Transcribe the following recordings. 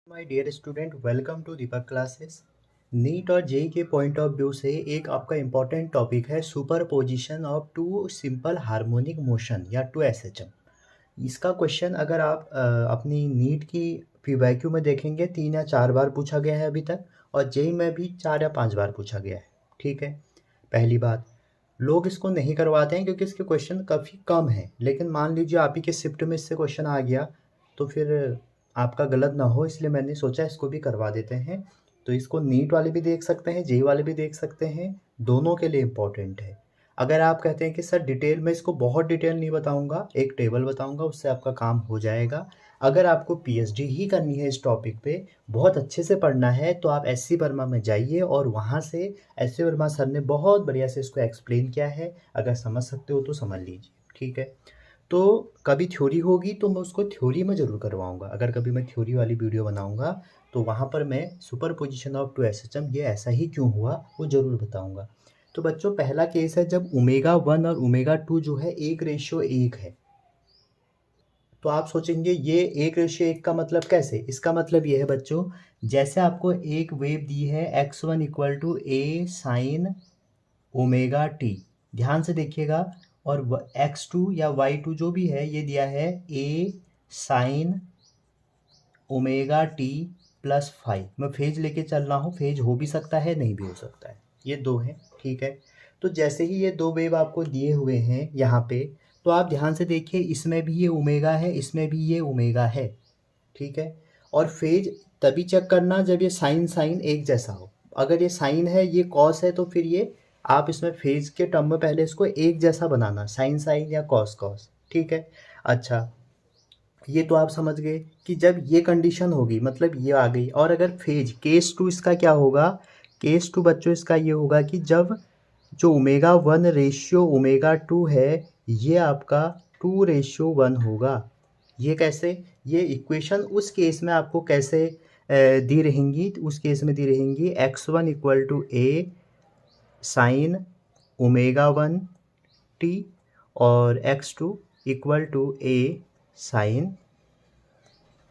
My dear student, welcome to Deepak classes. NEET और JEE के point of view से एक आपका इम्पॉर्टेंट टॉपिक है superposition of two simple harmonic motion या टू एसएचएम। इसका क्वेश्चन अगर आप अपनी नीट की पीवाईक्यू में देखेंगे 3 या 4 बार पूछा गया है अभी तक, और जेई में भी 4 या 5 बार पूछा गया है। ठीक है, पहली बात, लोग इसको नहीं करवाते हैं क्योंकि इसके क्वेश्चन काफ़ी कम हैं, लेकिन मान लीजिए आप ही के शिफ्ट में इससे क्वेश्चन आ गया तो फिर आपका गलत ना हो, इसलिए मैंने सोचा इसको भी करवा देते हैं। तो इसको नीट वाले भी देख सकते हैं, जेई वाले भी देख सकते हैं, दोनों के लिए इम्पोर्टेंट है। अगर आप कहते हैं कि सर डिटेल में इसको बहुत डिटेल नहीं बताऊंगा, एक टेबल बताऊंगा, उससे आपका काम हो जाएगा। अगर आपको पीएचडी ही करनी है इस टॉपिक पे, बहुत अच्छे से पढ़ना है, तो आप एससी वर्मा में जाइए और वहाँ से एससी वर्मा सर ने बहुत बढ़िया से इसको एक्सप्लेन किया है। अगर समझ सकते हो तो समझ लीजिए। ठीक है, तो कभी थ्योरी होगी तो मैं उसको थ्योरी में ज़रूर करवाऊँगा। अगर कभी मैं थ्योरी वाली वीडियो बनाऊँगा तो वहाँ पर मैं superposition of two SHM ये ऐसा ही क्यों हुआ वो ज़रूर बताऊँगा। तो बच्चों, पहला केस है जब ओमेगा 1 और ओमेगा 2 जो है 1:1 है। तो आप सोचेंगे ये 1:1 का मतलब कैसे? इसका मतलब ये है बच्चों, जैसे आपको एक वेव दी है x1 = a sin omega T, ध्यान से देखिएगा, और x2 या y2 जो भी है ये दिया है a sin ओमेगा टी +5। मैं फेज लेके चल रहा हूँ, फेज हो भी सकता है नहीं भी हो सकता है, ये दो हैं। ठीक है, तो जैसे ही ये दो वेव आपको दिए हुए हैं यहाँ पे, तो आप ध्यान से देखिए, इसमें भी ये ओमेगा है, इसमें भी ये ओमेगा है। ठीक है, और फेज तभी चेक करना जब ये साइन साइन एक जैसा हो। अगर ये साइन है, ये कॉस है, तो फिर ये आप इसमें फेज के टर्म में पहले इसको एक जैसा बनाना, साइन साइन या कॉस कॉस। ठीक है, अच्छा, ये तो आप समझ गए कि जब ये कंडीशन होगी मतलब ये आ गई। और अगर फेज केस 2 इसका क्या होगा? केस 2 बच्चों इसका ये होगा कि जब जो ओमेगा 1 रेशियो ओमेगा 2 है, ये आपका 2:1 होगा। ये कैसे? ये इक्वेशन उस केस में आपको कैसे दी रहेंगी? उस केस में दी रहेंगी x1 = a sin omega 1 t और x2 = a sin,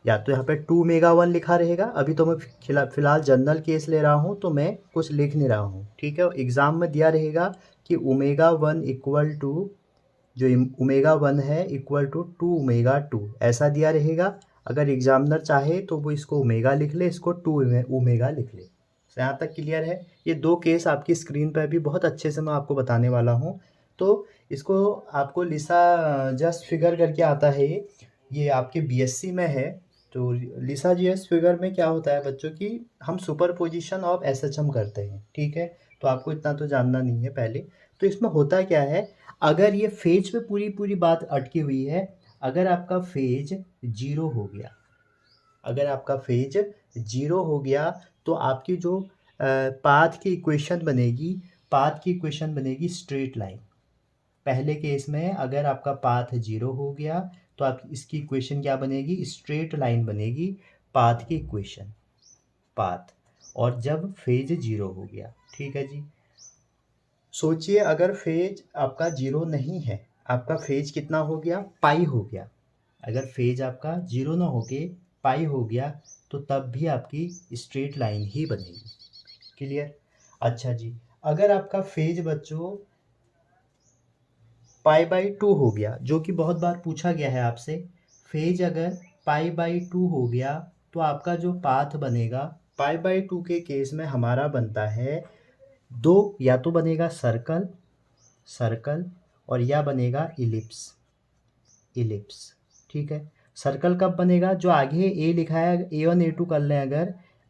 या तो यहाँ पे 2 ओमेगा 1 लिखा रहेगा। अभी तो मैं फिलहाल जनरल केस ले रहा हूँ तो मैं कुछ लिख नहीं रहा हूँ। ठीक है, एग्ज़ाम में दिया रहेगा कि ओमेगा 1 = जो ओमेगा 1 है = 2 ओमेगा 2, ऐसा दिया रहेगा। अगर एग्जामिनर चाहे तो वो इसको ओमेगा लिख ले, इसको 2 ओमेगा लिख ले। यहाँ तक क्लियर है? ये दो केस आपकी स्क्रीन पर भी बहुत अच्छे से मैं आपको बताने वाला हूँ। तो इसको आपको लिसा जस्ट फिगर करके आता है, ये आपके बीएससी में है। तो लिसा जीएस फिगर में क्या होता है बच्चों की, हम सुपरपोजिशन ऑफ एसएचएम करते हैं। ठीक है, तो आपको इतना तो जानना नहीं है पहले। तो इसमें होता क्या है, अगर ये फेज पे पूरी पूरी बात अटकी हुई है, अगर आपका फेज 0 हो गया, अगर आपका फेज 0 हो गया, तो आपकी जो पाथ की इक्वेशन बनेगी, पाथ की इक्वेशन बनेगी स्ट्रेट लाइन। पहले केस में अगर आपका पाथ 0 हो गया तो आप इसकी इक्वेशन क्या बनेगी? स्ट्रेट लाइन बनेगी, पाथ की इक्वेशन, पाथ। और जब फेज 0 हो गया, ठीक है जी। सोचिए अगर फेज आपका 0 नहीं है, आपका फेज कितना हो गया? पाई हो गया। अगर फेज आपका 0 ना होके पाई हो गया तो तब भी आपकी स्ट्रेट लाइन ही बनेगी। क्लियर? अच्छा जी, अगर आपका फेज बच्चों π/2 हो गया, जो कि बहुत बार पूछा गया है आपसे, फेज अगर π/2 हो गया तो आपका जो पाथ बनेगा π/2 के केस में हमारा बनता है दो, या तो बनेगा सर्कल, सर्कल, और या बनेगा इलिप्स, इलिप्स। ठीक है, सर्कल कब बनेगा? जो आगे ए लिखा है, A1 A2 कर लें,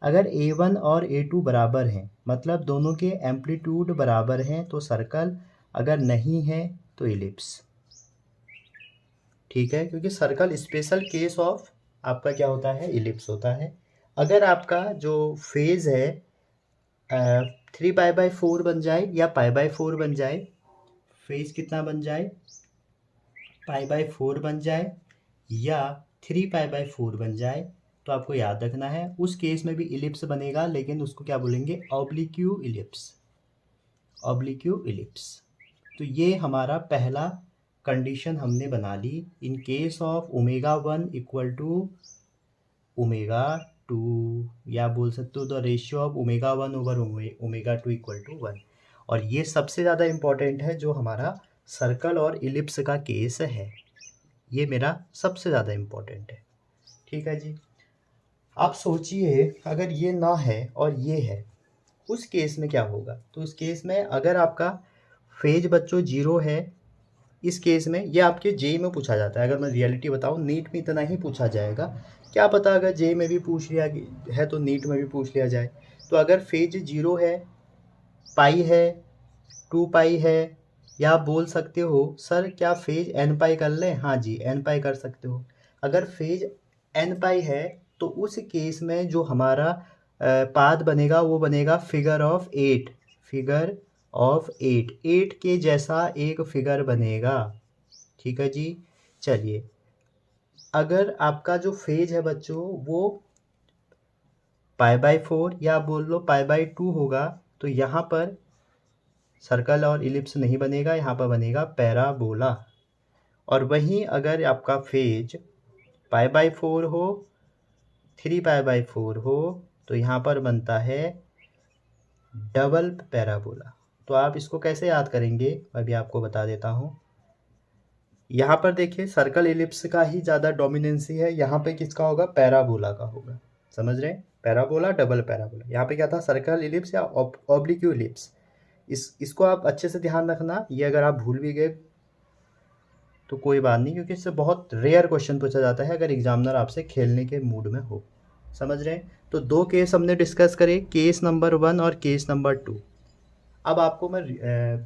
अगर A1 और A2 बराबर हैं, मतलब दोनों के एम्पलीट्यूड बराबर हैं, तो सर्कल, अगर नहीं है तो इलिप्स। ठीक है, क्योंकि सर्कल स्पेशल केस ऑफ आपका क्या होता है? इलिप्स होता है। अगर आपका जो फेज है 3π/4 बन जाए या π/4 बन जाए, फेज कितना बन जाए? π/4 बन जाए या 3π/4 बन जाए, तो आपको याद रखना है उस केस में भी इलिप्स बनेगा, लेकिन उसको क्या बोलेंगे? Oblique ellipse, oblique ellipse. तो ये हमारा पहला कंडीशन हमने बना ली in case of omega 1 = omega 2, या बोल सकते हो the ratio of omega 1 over omega 2 equal to 1। और ये सबसे ज़्यादा इम्पॉर्टेंट है जो हमारा सर्कल और इलिप्स का केस है, ये मेरा सबसे ज़्यादा इम्पॉर्टेंट है। ठीक है जी। आप सोचिए अगर ये ना है और ये है, उस केस में क्या होगा? तो उस केस में अगर आपका फेज बच्चों जीरो है, इस केस में ये आपके जेई में पूछा जाता है। अगर मैं रियलिटी बताऊं, नीट में इतना ही पूछा जाएगा, क्या पता अगर जेई में भी पूछ लिया है तो नीट में भी पूछ लिया जाए। तो अगर फेज जीरो है, पाई है, 2 पाई है, या आप बोल सकते हो सर क्या फेज एन पाई कर लें? हाँ जी, एन पाई कर सकते हो। अगर फेज एन पाई है तो उस केस में जो हमारा पाथ बनेगा वो बनेगा फिगर ऑफ 8, फिगर ऑफ 8 के जैसा एक फिगर बनेगा। ठीक है जी। चलिए, अगर आपका जो फेज है बच्चों वो π/4 या बोल लो π/2 होगा, तो यहाँ पर सर्कल और इलिप्स नहीं बनेगा, यहाँ पर बनेगा पैराबोला। और वहीं अगर आपका फेज π/4 हो, 3π/4 हो, तो यहाँ पर बनता है डबल पैराबोला। तो आप इसको कैसे याद करेंगे, अभी आपको बता देता हूँ। यहाँ पर देखिए सर्कल इलिप्स का ही ज़्यादा डोमिनेंसी है, यहाँ पे किसका होगा? पैराबोला का होगा। समझ रहे हैं? Parabola, double parabola. यहाँ पे क्या था? सर्कल इलिप्स या ऑब्लिक इलिप्स। इसको आप अच्छे से ध्यान रखना, ये अगर आप भूल भी गए तो कोई बात नहीं, क्योंकि इससे बहुत रेयर क्वेश्चन पूछा जाता है अगर एग्जामिनर आपसे खेलने के मूड में हो। समझ रहे हैं? तो 2 केस हमने डिस्कस करे, केस नंबर 1 और केस नंबर 2। अब आपको मैं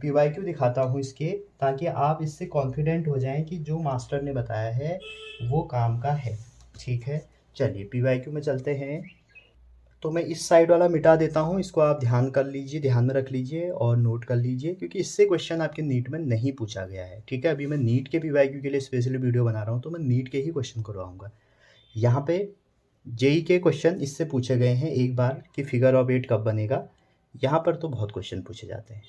PYQ दिखाता हूँ इसके, ताकि आप इससे कॉन्फिडेंट हो जाएं कि जो मास्टर ने बताया है वो काम का है। ठीक है, चलिए PYQ में चलते हैं। तो मैं इस साइड वाला मिटा देता हूँ, इसको आप ध्यान कर लीजिए, ध्यान में रख लीजिए और नोट कर लीजिए, क्योंकि इससे क्वेश्चन आपके नीट में नहीं पूछा गया है। ठीक है, अभी मैं नीट के PYQ के लिए स्पेशली वीडियो बना रहा हूँ, तो मैं नीट के ही क्वेश्चन करवाऊँगा। यहाँ पे जेई के क्वेश्चन इससे पूछे गए हैं एक बार कि फिगर ऑफ 8 कब बनेगा। यहाँ पर तो बहुत क्वेश्चन पूछे जाते हैं,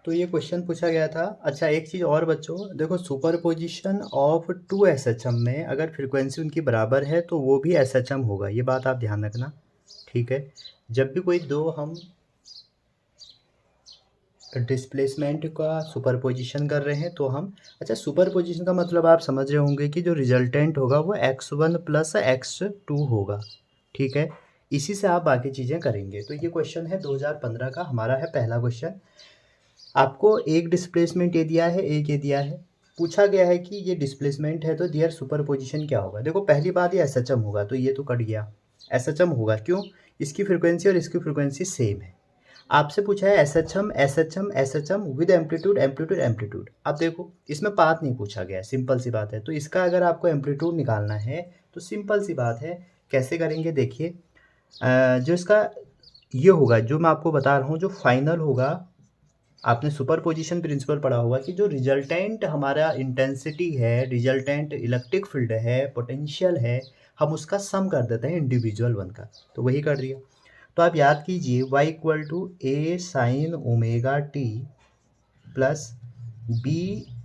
तो ये क्वेश्चन पूछा गया था। अच्छा, एक चीज़ और बच्चों, देखो सुपरपोजिशन ऑफ 2 SHM में अगर फ्रीक्वेंसी उनकी बराबर है तो वो भी SHM होगा, ये बात आप ध्यान रखना। ठीक है, जब भी कोई दो हम डिस्प्लेसमेंट का सुपरपोजिशन कर रहे हैं तो हम, अच्छा सुपरपोजिशन का मतलब आप समझ रहे होंगे कि जो रिजल्टेंट होगा वो x1 प्लस x2 होगा। ठीक है, इसी से आप बाकी चीज़ें करेंगे। तो ये क्वेश्चन है 2015 का, हमारा है पहला क्वेश्चन। आपको एक डिस्प्लेसमेंट ये दिया है, एक ये दिया है, पूछा गया है कि ये डिस्प्लेसमेंट है तो दियर सुपरपोजिशन क्या होगा। देखो पहली बात ये SHM होगा, तो ये तो कट गया। SHM होगा क्यों? इसकी फ्रिक्वेंसी और इसकी फ्रिक्वेंसी सेम है। आपसे पूछा है SHM SHM SHM with amplitude amplitude amplitude. अब देखो इसमें पाथ नहीं पूछा गया है, सिंपल सी बात है। तो इसका अगर आपको एम्पलीट्यूड निकालना है तो सिंपल सी बात है, कैसे करेंगे देखिए। जो इसका ये होगा, जो मैं आपको बता रहा हूँ, जो फाइनल होगा, आपने सुपरपोजिशन प्रिंसिपल पढ़ा होगा कि जो रिजल्टेंट हमारा इंटेंसिटी है, रिजल्टेंट इलेक्ट्रिक फील्ड है, पोटेंशियल है, हम उसका सम कर देते हैं इंडिविजुअल वन का। तो वही कर दिया। तो आप याद कीजिए y equal to a sine omega T plus b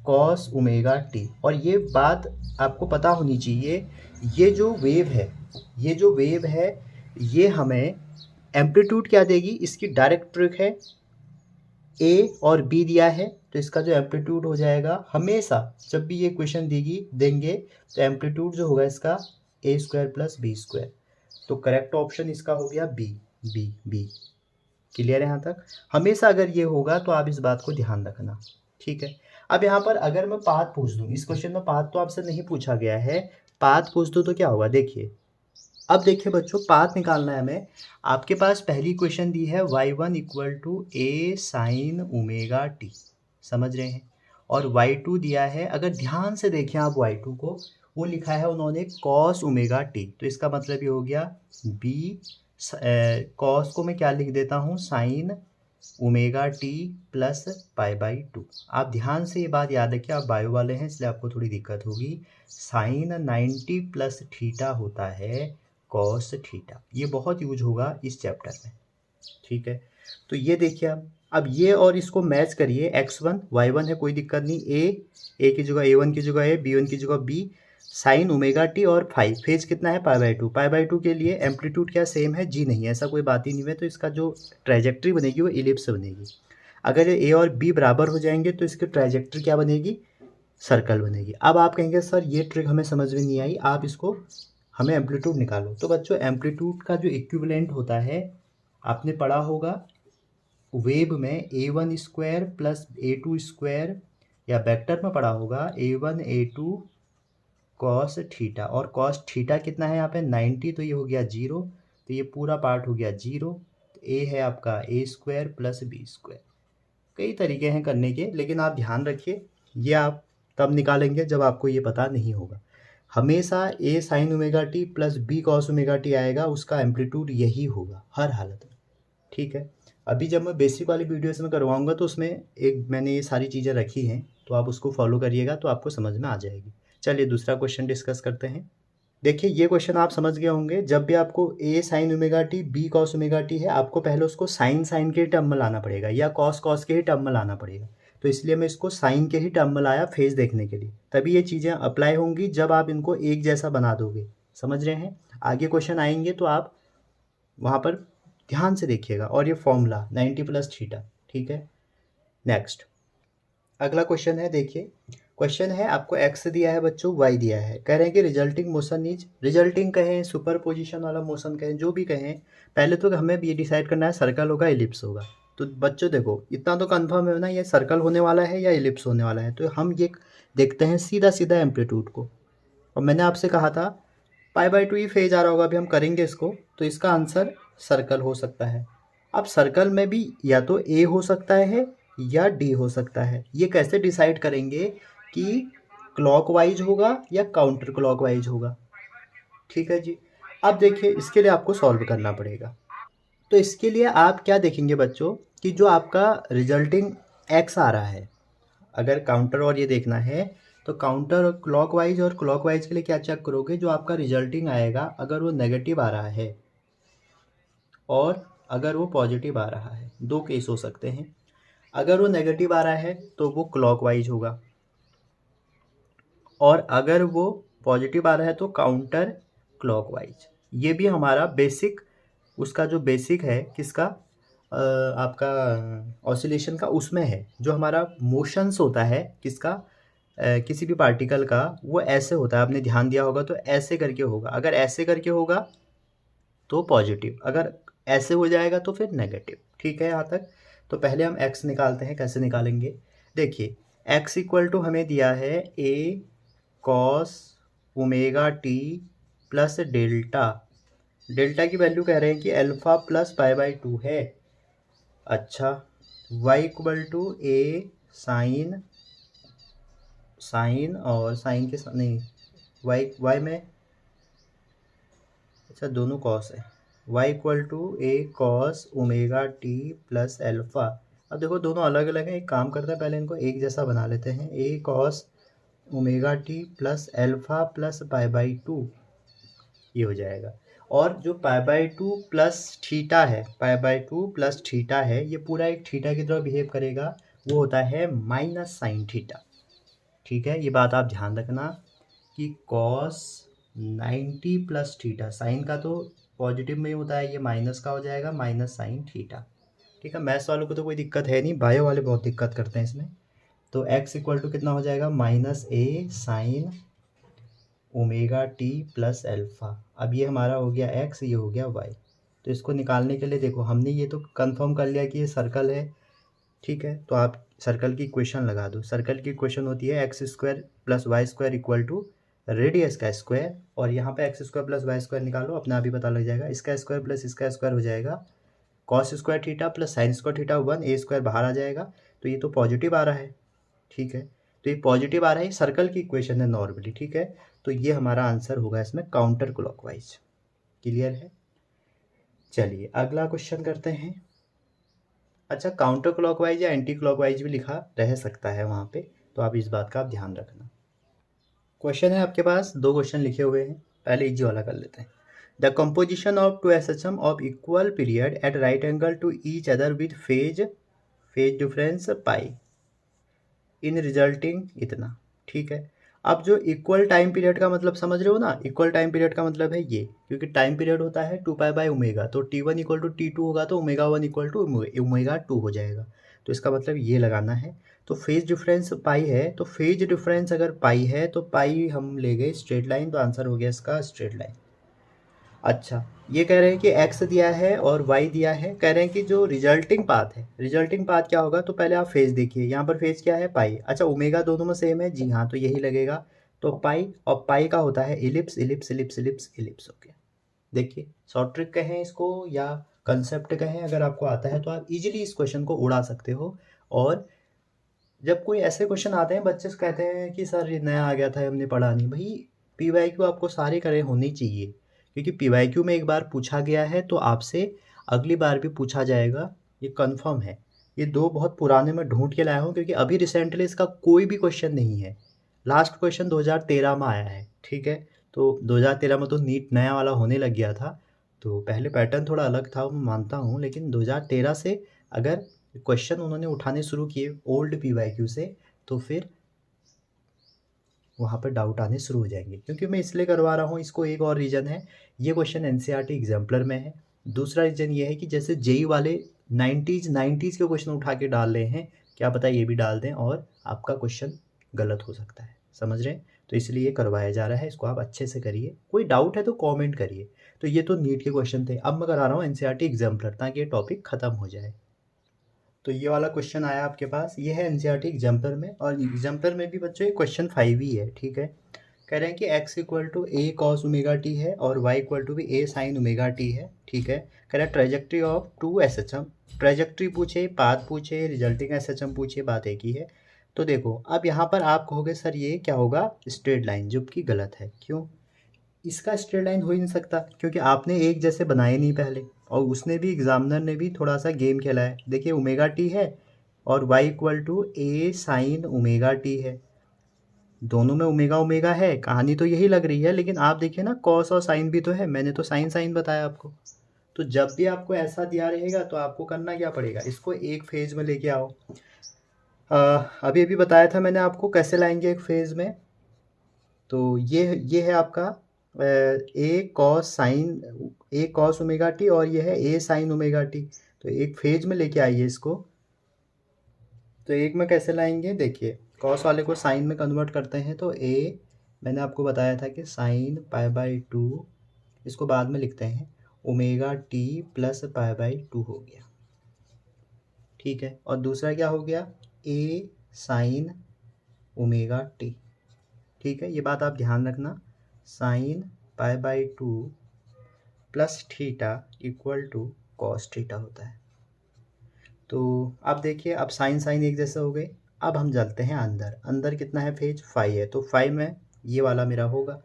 cos omega t. और ये बात आपको पता होनी चाहिए, ये जो वेव है, ये जो वेव है, ये हमें एम्पलीट्यूड क्या देगी? इसकी डायरेक्ट ट्रिक है, a और b दिया है तो इसका जो एम्पलीट्यूड हो जाएगा, हमेशा जब भी ये क्वेश्चन देंगे तो एम्पलीट्यूड जो होगा इसका a² प्लस b²। तो करेक्ट ऑप्शन इसका हो गया बी। बी क्लियर है यहाँ तक? हमेशा अगर ये होगा तो आप इस बात को ध्यान रखना। ठीक है, अब यहाँ पर अगर मैं पाथ पूछ दूँ, इस क्वेश्चन में पाथ तो आपसे नहीं पूछा गया है, पाथ पूछ दूँ तो क्या होगा देखिए। अब देखिए बच्चों, पाथ निकालना है हमें। आपके पास पहली क्वेश्चन दी है y1 equal to a sine omega t, समझ रहे हैं, और y2 दिया है, अगर ध्यान से देखें आप y2 को, वो लिखा है उन्होंने कॉस ओमेगा टी। तो इसका मतलब ये हो गया b, कॉस को मैं क्या लिख देता हूँ? Sine omega T plus π/2। आप ध्यान से ये बात याद रखिए, आप बायो वाले हैं इसलिए आपको थोड़ी दिक्कत होगी। साइन 90 प्लस थीटा होता है कॉस थीटा, ये बहुत यूज होगा इस चैप्टर में। ठीक है, तो ये देखिए अब ये और इसको मैच करिए, x1 y1 है, कोई दिक्कत नहीं, a की जगह a1 की जगह a, b1 की जगह b, साइन ओमेगा टी और फाई, फेज कितना है पाई बाई टू के लिए एम्पलीट्यूड क्या सेम है, जी नहीं है, ऐसा कोई बात ही नहीं है, तो इसका जो ट्रेजेक्ट्री बनेगी वो इलिप्स बनेगी। अगर ये ए और बी बराबर हो जाएंगे तो इसकी ट्रेजेक्ट्री क्या बनेगी, सर्कल बनेगी। अब आप कहेंगे सर ये ट्रिक हमें समझ में नहीं आई, आप इसको हमें एम्पलीट्यूड निकालो। तो बच्चों एम्पलीट्यूड का जो इक्विवेलेंट होता है आपने पढ़ा होगा वेव में a1 square plus a2 square, या वेक्टर में पढ़ा होगा a1 a2 कॉस थीटा, और कॉस थीटा कितना है यहाँ पे 90, तो ये हो गया 0, तो ये पूरा पार्ट हो गया 0। तो a है आपका a square plus b square. कई तरीके हैं करने के, लेकिन आप ध्यान रखिए ये आप तब निकालेंगे जब आपको ये पता नहीं होगा। हमेशा a sine omega T plus b cos omega T आएगा, उसका एम्पलीट्यूड यही होगा हर हालत में, ठीक है। अभी जब मैं बेसिक वाली वीडियोस में करवाऊंगा तो उसमें एक मैंने ये सारी चीज़ें रखी हैं, तो आप उसको फॉलो करिएगा तो आपको समझ में आ जाएगी। चलिए दूसरा क्वेश्चन डिस्कस करते हैं। देखिए ये क्वेश्चन आप समझ गए होंगे, जब भी आपको a sine omega T b cos omega t है, आपको पहले उसको साइन के टर्म में लाना पड़ेगा या कॉस के ही टर्म में लाना पड़ेगा। तो इसलिए मैं इसको साइन के ही टर्म में लाया फेज देखने के लिए, तभी ये चीज़ें अप्लाई होंगी जब आप इनको एक जैसा बना दोगे। समझ रहे हैं, आगे क्वेश्चन आएंगे तो आप वहाँ पर ध्यान से देखिएगा। और ये फॉर्मूला 90 प्लस थीटा, ठीक है। नेक्स्ट अगला क्वेश्चन है, देखिए क्वेश्चन है आपको एक्स दिया है बच्चों, वाई दिया है, कह रहे हैं कि रिजल्टिंग मोशन इज, रिजल्टिंग कहें सुपर पोजिशन वाला मोशन कहें जो भी कहें, पहले तो हमें ये डिसाइड करना है सर्कल होगा इलिप्स होगा। तो बच्चों देखो इतना तो कंफर्म है ना, ये सर्कल होने वाला है या इलिप्स होने वाला है, तो हम ये देखते हैं सीधा सीधा एम्पलीट्यूड को। और मैंने आपसे कहा था पाई बाई टू ही फेज आ रहा होगा, अभी हम करेंगे इसको, तो इसका आंसर सर्कल हो सकता है। अब सर्कल में भी या तो ए हो सकता है या डी हो सकता है, ये कैसे डिसाइड करेंगे कि क्लॉकवाइज होगा या काउंटर क्लॉकवाइज होगा, ठीक है जी। अब देखिए इसके लिए आपको सॉल्व करना पड़ेगा। तो इसके लिए आप क्या देखेंगे बच्चों कि जो आपका रिजल्टिंग एक्स आ रहा है, अगर काउंटर और ये देखना है तो काउंटर क्लॉकवाइज और क्लॉकवाइज के लिए क्या चेक करोगे, जो आपका रिजल्टिंग आएगा अगर वो नेगेटिव आ रहा है और अगर वो पॉजिटिव आ रहा है, दो केस हो सकते हैं। अगर वो नेगेटिव आ रहा है तो वो क्लॉकवाइज होगा, और अगर वो पॉजिटिव आ रहा है तो काउंटर क्लॉकवाइज। ये भी हमारा बेसिक, उसका जो बेसिक है किसका, आपका ऑसिलेशन का, उसमें है जो हमारा मोशंस होता है किसका, किसी भी पार्टिकल का, वो ऐसे होता है, आपने ध्यान दिया होगा तो ऐसे करके होगा, अगर ऐसे करके होगा तो पॉजिटिव, अगर ऐसे हो जाएगा तो फिर नेगेटिव, ठीक है यहाँ तक। तो पहले हम x निकालते हैं, कैसे निकालेंगे, देखिए x इक्वल टू हमें दिया है a cos omega T plus delta, delta की वैल्यू कह रहे हैं कि alpha plus pi by two है। अच्छा y equal to a sine, sine और साइन के नहीं, y में, अच्छा दोनों कॉस है, y equal to a cos omega T plus alpha. अब देखो दोनों अलग अलग हैं, एक काम करते हैं पहले इनको एक जैसा बना लेते हैं, A cos omega T plus alpha plus pi by two, ये हो जाएगा। और जो pi by two plus theta है, pi by two plus theta है, ये पूरा एक थीटा की तरह बिहेव करेगा, वो होता है माइनस साइन थीटा, ठीक है। ये बात आप ध्यान रखना कि कॉस 90 प्लस थीटा, साइन का तो पॉजिटिव में ही होता है, ये माइनस का हो जाएगा, माइनस साइन थीटा, ठीक है। मैथ्स वालों को तो कोई दिक्कत है नहीं, बायो वाले बहुत दिक्कत करते हैं इसमें। तो x इक्वल टू कितना हो जाएगा, minus A sine omega T plus alpha. अब ये हमारा हो गया x, ये हो गया y। तो इसको निकालने के लिए देखो हमने ये तो कंफर्म कर लिया कि ये सर्कल है, ठीक है। तो आप सर्कल की इक्वेशन लगा दो, सर्कल की इक्वेशन होती है x square plus Y square equal to radius का स्क्वायर, और यहाँ पे x square plus Y square निकालो, अपने आप ही पता लग जाएगा, इसका स्क्वायर प्लस इसका स्क्वायर हो जाएगा cos square theta plus sine square theta 1, ए स्क्वायर बाहर आ जाएगा, तो ये तो पॉजिटिव आ रहा है, ठीक है। तो ये पॉजिटिव आ रहा है, सर्कल की इक्वेशन है नॉर्मली, ठीक है। तो ये हमारा आंसर होगा इसमें काउंटर क्लॉकवाइज, क्लियर है। चलिए अगला क्वेश्चन करते हैं। अच्छा काउंटर क्लॉकवाइज या एंटी क्लॉकवाइज भी लिखा रह सकता है वहाँ पे, तो आप इस बात का आप ध्यान रखना। क्वेश्चन है आपके पास, दो क्वेश्चन लिखे हुए हैं, पहले इजी वाला कर लेते हैं। The composition of two SHM of equal period at right angle to each other with phase difference pi in resulting इतना, ठीक है। अब जो इक्वल टाइम पीरियड का मतलब समझ रहे हो ना, इक्वल टाइम पीरियड का मतलब है ये, क्योंकि टाइम पीरियड होता है 2 पाई बाई ओमेगा, तो T1 इक्वल टू T2 होगा तो ओमेगा 1 इक्वल टू ओमेगा 2 हो जाएगा। तो इसका मतलब ये लगाना है। तो फेज डिफरेंस पाई है, तो फेज डिफरेंस अगर पाई है तो पाई हम ले गए स्ट्रेट लाइन, तो आंसर हो गया इसका स्ट्रेट लाइन। अच्छा, ये कह रहे हैं कि x दिया है और y दिया है, कह रहे हैं कि जो रिजल्टिंग पाथ है, रिजल्टिंग पाथ क्या होगा, तो पहले आप फेज देखिए, यहाँ पर फेज क्या है, पाई। अच्छा, ओमेगा दोनों में सेम है, जी हाँ, तो यही लगेगा। तो पाई, और पाई का होता है ellipse, ellipse ellipse ellipse ellipse. Okay, देखिए शॉर्ट ट्रिक कहें इसको या कंसेप्ट कहें, अगर आपको आता है तो आप इजीली इस क्वेश्चन को उड़ा सकते हो। और जब कोई ऐसे क्वेश्चन आते हैं, बच्चे कहते हैं कि सर ये नया आ गया था, हमने पढ़ा नहीं, भाई पीवाईक्यू आपको सारे करे होनी चाहिए, क्योंकि पीवाईक्यू में एक बार पूछा गया है तो आपसे अगली बार भी पूछा जाएगा, ये कंफर्म है। ये दो बहुत पुराने में ढूंढ के लाया हूँ, क्योंकि अभी रिसेंटली इसका कोई भी क्वेश्चन नहीं है। लास्ट क्वेश्चन 2013 में आया है, ठीक है। तो 2013 में तो नीट नया वाला होने लग गया था, तो पहले पैटर्न थोड़ा अलग था, मैं मानता हूँ, लेकिन 2013 से अगर क्वेश्चन उन्होंने उठाने शुरू किए ओल्ड पीवाईक्यू से, तो फिर वहाँ पर डाउट आने शुरू हो जाएंगे। क्योंकि मैं इसलिए करवा रहा हूँ इसको, एक और रीज़न है, ये क्वेश्चन एनसीईआरटी एग्जाम्पलर में है। दूसरा रीज़न ये है कि जैसे जेई वाले 90s के क्वेश्चन उठा के डाल रहे हैं, क्या पता ये भी डाल दें और आपका क्वेश्चन गलत हो सकता है, समझ रहे हैं। तो इसलिए करवाया जा रहा है, इसको आप अच्छे से करिए, कोई डाउट है तो कॉमेंट करिए। तो ये तो नीट के क्वेश्चन थे, अब मैं करा रहा हूँ एनसीईआरटी एग्जाम्पलर, ताकि ये टॉपिक ख़त्म हो जाए। तो ये वाला क्वेश्चन आया आपके पास, ये है एनसीईआरटी एग्जाम्पलर में, और एग्जाम्पलर में भी बच्चों ये क्वेश्चन 5 ही है, ठीक है। कह रहे हैं कि x equal to a cos omega t है और y इक्वल टू भी ए साइन ओमेगा टी है, ठीक है। कह रहा है ट्रेजेक्ट्री ऑफ 2 SHM, ट्रेजेक्ट्री पूछे, पाथ पूछे, रिजल्टिंग SHM पूछे, बात एक ही है। तो देखो, अब यहाँ पर आप कहोगे सर ये क्या होगा, स्ट्रेट लाइन, जो कि गलत है। क्यों? इसका स्ट्रेट लाइन हो ही नहीं सकता, क्योंकि आपने एक जैसे बनाए नहीं पहले, और उसने भी, एग्जामिनर ने भी थोड़ा सा गेम खेला है। देखिए ओमेगा टी है और y equal to a sine omega t है, दोनों में ओमेगा ओमेगा है, कहानी तो यही लग रही है, लेकिन आप देखिए ना कॉस और साइन भी तो है, मैंने तो साइन साइन बताया आपको। तो जब भी आपको ऐसा दिया रहेगा तो आपको करना क्या पड़ेगा, इसको एक फेज में लेके आओ। अभी अभी बताया था मैंने आपको कैसे लाएंगे एक फेज में। तो ये है आपका ए कॉस ओमेगा टी, और ये है ए साइन ओमेगा टी। तो एक फेज में लेके आइए इसको। तो एक में कैसे लाएंगे, देखिए कॉस वाले को साइन में कन्वर्ट करते हैं, तो ए, मैंने आपको बताया था कि साइन पाई/2, इसको बाद में लिखते हैं, ओमेगा टी प्लस पाई/2 हो गया, ठीक है। और दूसरा क्या हो गया, ए साइन ओमेगा टी, ठीक है। ये बात आप ध्यान रखना, साइन पाई/2 plus theta equal to cos theta होता है। तो अब देखिए, अब साइन साइन एक जैसे हो गए। अब हम चलते हैं अंदर, अंदर कितना है फेज, 5 है, तो 5 में ये वाला मेरा होगा।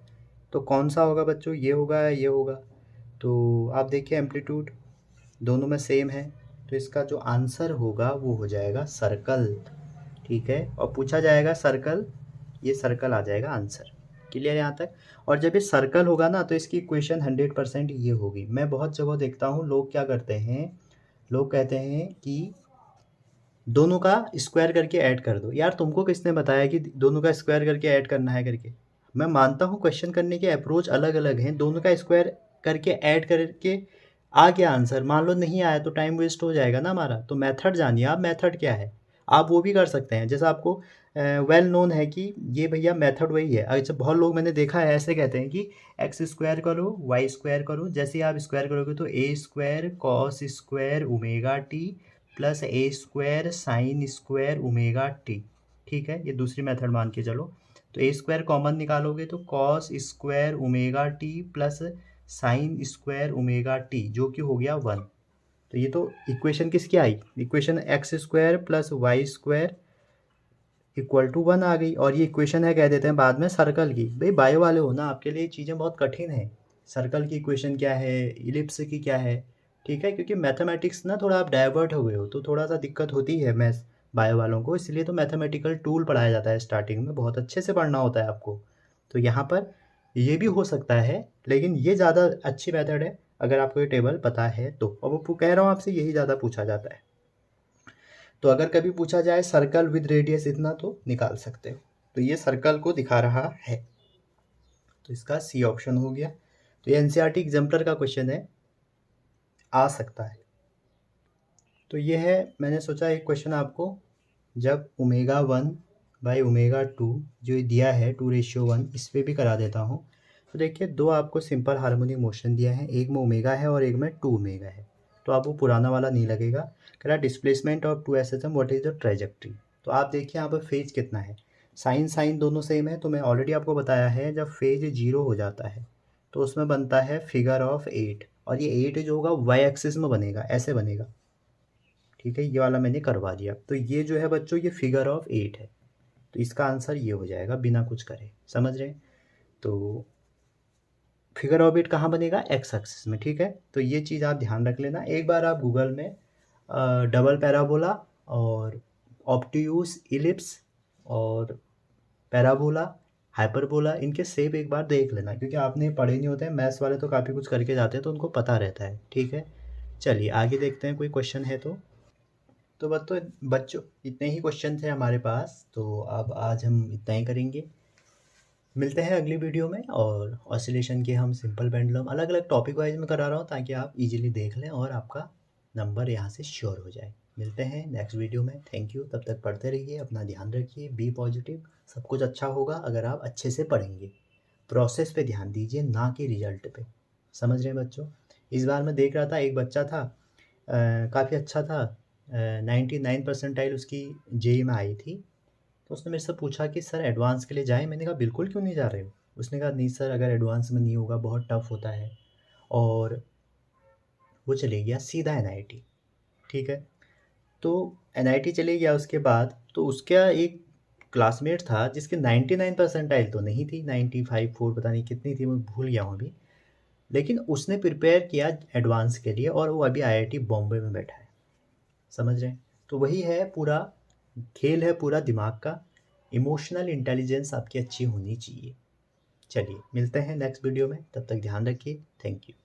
तो कौन सा होगा बच्चों, ये होगा या ये होगा। तो आप देखिए एम्पलीट्यूड दोनों में सेम है, तो इसका जो आंसर होगा वो हो जाएगा सर्कल, ठीक है। और पूछा जाएगा सर्कल, ये सर्कल आ जाएगा आंसर। क्लियर यहाँ तक। और जब ये सर्कल होगा ना, तो इसकी इक्वेशन 100% ये होगी। मैं बहुत जगह देखता हूँ लोग क्या करते हैं, लोग कहते हैं कि दोनों का स्क्वायर करके ऐड कर दो। यार तुमको किसने बताया कि दोनों का स्क्वायर करके ऐड करना है करके। मैं मानता हूँ क्वेश्चन करने के अप्रोच अलग अलग हैं, दोनों का स्क्वायर करके ऐड करके आ गया आंसर, मान लो नहीं आया तो टाइम वेस्ट हो जाएगा ना हमारा। तो मेथड जानिए आप, मेथड क्या है, आप वो भी कर सकते हैं। जैसा आपको वेल नोन है कि ये भैया मेथड वही है। अच्छा, बहुत लोग मैंने देखा है ऐसे कहते हैं कि एक्स स्क्वायर करो, वाई स्क्वायर करो, जैसे ही आप स्क्वायर करोगे तो A square cos square omega T plus A square sine square omega T, ठीक है। ये दूसरी मेथड मान के चलो। तो ए स्क्वायर कॉमन निकालोगे तो cos square omega T plus sign square omega T, जो कि हो गया 1। तो ये तो इक्वेशन किसकी आई, equation X square plus Y square equal to 1 आ गई। और ये इक्वेशन है, कह देते हैं बाद में, सर्कल की। भाई बायो वाले हो ना, आपके लिए चीज़ें बहुत कठिन है, सर्कल की इक्वेशन क्या है, इलिप्स की क्या है, ठीक है। क्योंकि मैथमेटिक्स ना थोड़ा आप डाइवर्ट हो गए हो, तो थोड़ा सा दिक्कत होती है मैथ्स बायो वालों को, इसलिए तो मैथमेटिकल टूल पढ़ाया जाता है स्टार्टिंग में, बहुत अच्छे से पढ़ना होता है आपको। तो यहाँ पर ये भी हो सकता है, लेकिन ये ज़्यादा अच्छी मेथड है अगर आपको ये टेबल पता है तो। और वो कह रहा हूँ आपसे, यही ज़्यादा पूछा जाता है। तो अगर कभी पूछा जाए सर्कल विद रेडियस इतना, तो निकाल सकते हो। तो ये सर्कल को दिखा रहा है, तो इसका सी ऑप्शन हो गया। तो ये एनसीईआरटी एग्जाम्पलर का क्वेश्चन है, आ सकता है। तो ये है, मैंने सोचा एक क्वेश्चन आपको, जब ω1/ω2 जो दिया है 2:1, इस पर भी करा देता हूँ। तो देखिए, दो आपको सिंपल हार्मोनिक मोशन दिया है, एक में ओमेगा है और एक में 2ω है। तो आपको पुराना वाला नहीं लगेगा। कह रहा displacement of 2SHM what is the trajectory. तो आप देखिए यहाँ पर फेज कितना है, साइन साइन दोनों सेम है। तो मैं ऑलरेडी आपको बताया है, जब फेज 0 हो जाता है तो उसमें बनता है फिगर ऑफ 8, और ये 8 जो होगा वाई एक्सिस में बनेगा, ऐसे बनेगा। ठीक है, ये वाला मैंने करवा दिया। तो ये जो है बच्चों, ये फिगर ऑफ 8 है। तो इसका आंसर ये हो जाएगा बिना कुछ करे, समझ रहे हैं। तो फिगर ऑफ 8 कहाँ बनेगा, एक्स एक्सिस में। ठीक है, तो ये चीज़ आप ध्यान रख लेना। एक बार आप गूगल में डबल पैराबोला और ऑब्ट्यूज इलिप्स और पैराबोला, हाइपरबोला, इनके शेप एक बार देख लेना, क्योंकि आपने पढ़े नहीं होते हैं। मैथ्स वाले तो काफ़ी कुछ करके जाते हैं, तो उनको पता रहता है। ठीक है, चलिए आगे देखते हैं, कोई क्वेश्चन है तो बच्चों इतने ही क्वेश्चन थे हमारे पास, तो अब आज हम इतना ही करेंगे। मिलते हैं अगली वीडियो में। और ऑसिलेशन के हम सिंपल पेंडुलम अलग अलग टॉपिक वाइज में करा रहा हूँ, ताकि आप इजीली देख लें और आपका नंबर यहाँ से श्योर हो जाए। मिलते हैं नेक्स्ट वीडियो में। Thank you. तब तक पढ़ते रहिए, अपना ध्यान रखिए, बी पॉजिटिव। सब कुछ अच्छा होगा अगर आप अच्छे से पढ़ेंगे। प्रोसेस पे ध्यान दीजिए, ना कि रिजल्ट पे। समझ रहे हैं बच्चों। इस बार मैं देख रहा था, एक बच्चा था, काफ़ी अच्छा था, 99 परसेंटाइल उसकी जेई में आई थी। तो उसने मेरे से पूछा कि सर एडवांस के लिए जाएं। मैंने कहा बिल्कुल, क्यों नहीं जा रहे हो। उसने कहा नहीं सर, अगर एडवांस में नहीं होगा बहुत टफ होता है। और वो चले गया सीधा एनआईटी। ठीक है, तो एनआईटी चले गया। उसके बाद तो उसका एक क्लासमेट था जिसके 99 परसेंटाइल तो नहीं थी, 95 4 पता नहीं कितनी थी, मैं भूल गया हूँ अभी। लेकिन उसने प्रिपेयर किया एडवांस के लिए, और वो अभी आईआईटी बॉम्बे में बैठा है। समझ रहे हैं। तो वही है, पूरा खेल है पूरा दिमाग का। इमोशनल इंटेलिजेंस आपकी अच्छी होनी चाहिए। चलिए मिलते हैं नेक्स्ट वीडियो में, तब तक ध्यान रखिए। Thank you.